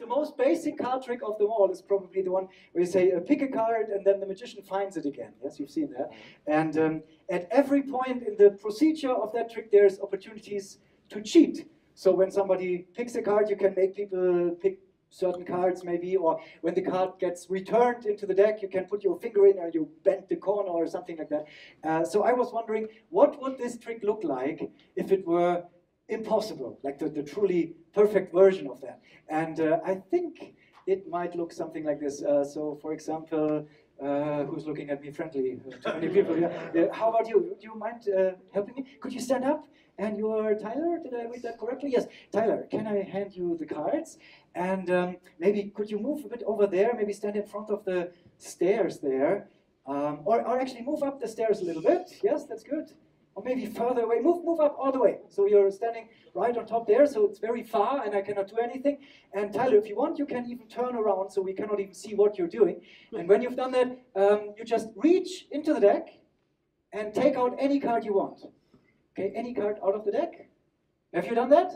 the most basic card trick of them all is probably the one where you say, pick a card, and then the magician finds it again. Yes, you've seen that. And at every point in the procedure of that trick, there's opportunities to cheat. So when somebody picks a card, you can make people pick certain cards maybe, or when the card gets returned into the deck, you can put your finger in or you bend the corner or something like that. So I was wondering, what would this trick look like if it were impossible, like the truly perfect version of that? And I think it might look something like this. So for example, who's looking at me friendly? Too many people here. How about you? Do you mind helping me? Could you stand up? And you're Tyler? Did I read that correctly? Yes. Tyler, can I hand you the cards? And maybe could you move a bit over there? Maybe stand in front of the stairs there. Or actually move up the stairs a little bit. Yes, that's good. Or maybe further away. Move up all the way. So you're standing right on top there, so it's very far and I cannot do anything. And Tyler, if you want, you can even turn around so we cannot even see what you're doing. And when you've done that, you just reach into the deck and take out any card you want. Okay, any card out of the deck? Have you done that?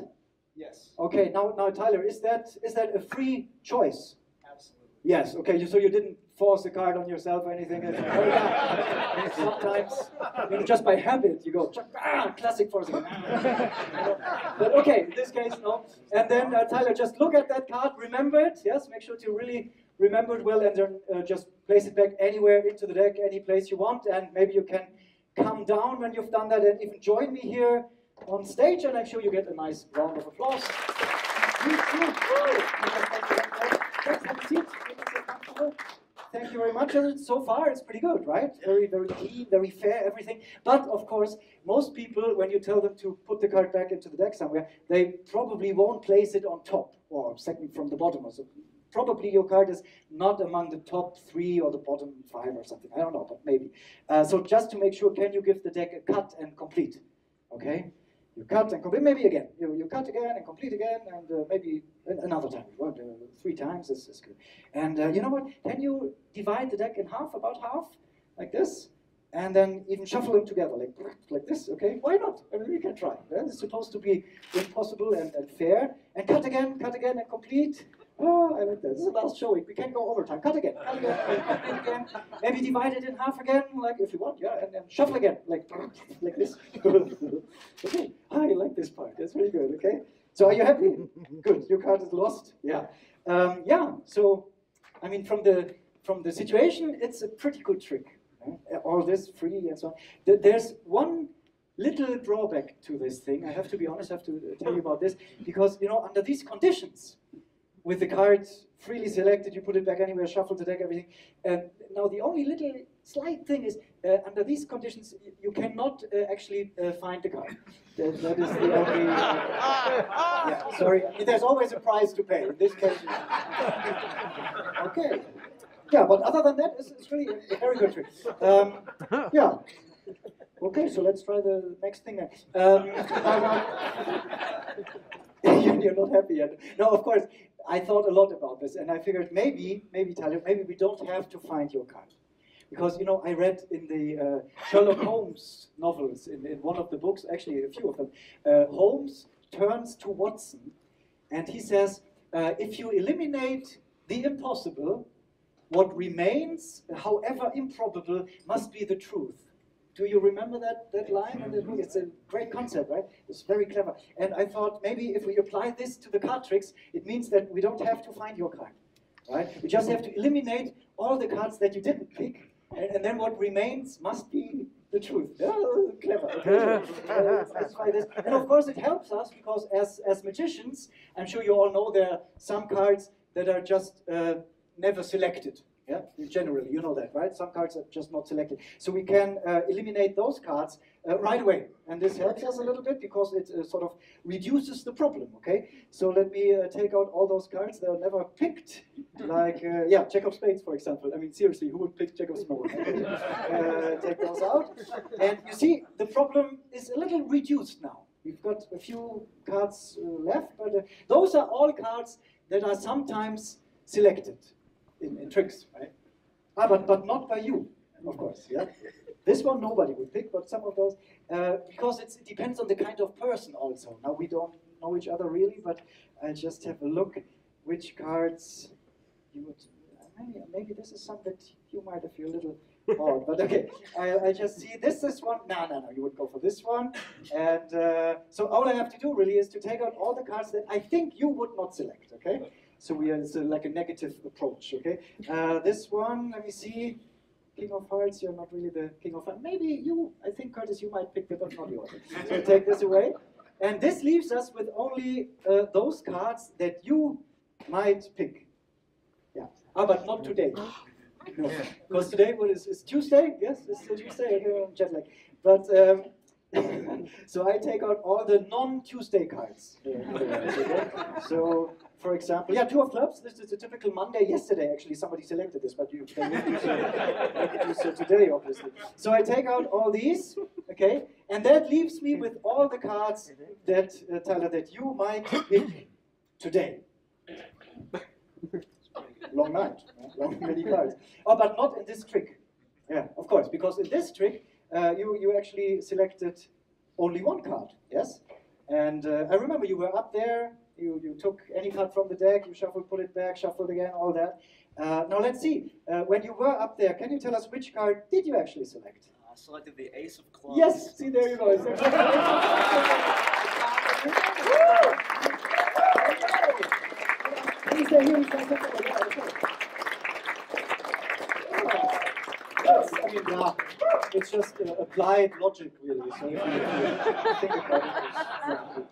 Yes. Okay, now Tyler, is that a free choice? Absolutely. Yes, okay, so you didn't force a card on yourself or anything? Sometimes, just by habit, you go, classic forcing. But okay, in this case, no. And then, Tyler, just look at that card, remember it, yes, make sure to really remember it well, and then just place it back anywhere into the deck, any place you want, and maybe you can come down when you've done that and even join me here on stage, and I'm sure you get a nice round of applause. Thank you very much. So far, it's pretty good, right? Very, very clean, very fair, everything. But of course, most people, when you tell them to put the card back into the deck somewhere, they probably won't place it on top or second from the bottom or something. Probably your card is not among the top 3 or the bottom 5 or something. I don't know, but maybe. So just to make sure, can you give the deck a cut and complete? Okay? You cut and complete, maybe again. You cut again and complete again, and maybe another time. 3 times is good. And you know what? Can you divide the deck in half, about half, like this? And then even shuffle them together, like this, okay? Why not? I mean, we can try. It's supposed to be impossible and fair. And cut again, and complete. Oh, I like that. This is the last showing. We can go overtime. Cut again, complete again. Maybe divide it in half again, like if you want, yeah, and then shuffle again, like this. Okay, I like this part. That's very good, okay? So are you happy? Good, your card is lost. Yeah. Yeah, so, I mean, from the situation, it's a pretty good trick. All this free and so on. There's one little drawback to this thing. I have to be honest, I have to tell you about this, because, under these conditions, with the cards freely selected, you put it back anywhere, shuffle the deck, everything. Now the only little slight thing is, under these conditions, you cannot actually find the card. That is the only... yeah, sorry, there's always a price to pay. In this case, okay. Yeah, but other than that, it's really a very good trick. Yeah. Okay, so let's try the next thing then. You're not happy yet. No, of course, I thought a lot about this, and I figured maybe Tyler, maybe we don't have to find your card. Because, I read in the Sherlock Holmes novels, in one of the books, actually a few of them, Holmes turns to Watson, and he says, if you eliminate the impossible, what remains, however improbable, must be the truth. Do you remember that line in the book? It's a great concept, right? It's very clever. And I thought maybe if we apply this to the card tricks, it means that we don't have to find your card, right? We just have to eliminate all the cards that you didn't pick, and then what remains must be the truth. Oh, clever. Okay. Let's try this. And of course it helps us because as magicians, I'm sure you all know there are some cards that are just never selected. Yeah, generally, you know that, right? Some cards are just not selected. So we can eliminate those cards right away. And this helps us a little bit because it sort of reduces the problem, okay? So let me take out all those cards that are never picked. Like, yeah, Jack of Spades, for example. I mean, seriously, who would pick Jack of Spades? Take those out. And you see, the problem is a little reduced now. We've got a few cards left, but those are all cards that are sometimes selected. In tricks, right? But not by you, of course. Yeah. This one nobody would pick, but some of those, because it depends on the kind of person also. Now we don't know each other really, but I just have a look which cards you would. Maybe this is something that you might feel a little odd, but okay. I just see this one. No. You would go for this one, and so all I have to do really is to take out all the cards that I think you would not select. Okay. So it's like a negative approach. Okay. This one. Let me see. King of Hearts. You're not really the King of Hearts. Maybe you. I think Curtis, you might pick the but not yours. So take this away, and this leaves us with only those cards that you might pick. Yeah. But not today. No. Because today is Tuesday? Yes, it's still Tuesday. Okay, I'm jet lag. But so I take out all the non-Tuesday cards. So, for example, yeah, 2 of clubs. This is a typical Monday. Yesterday, actually, somebody selected this, but you can make it today, obviously. So I take out all these, okay, and that leaves me with all the cards that Tyler, that you might pick today. Long night, long many cards. Oh, but not in this trick. Yeah, of course, because in this trick, you actually selected only 1 card, yes? And I remember you were up there, you took any card from the deck, you shuffled, put it back, shuffled again, all that. Now let's see, when you were up there, can you tell us which card did you actually select? I selected the Ace of Clubs. Yes, see, there you go. He's there, here, he's there. Yes, I mean, yeah, it's just applied logic, really. So if you think about it,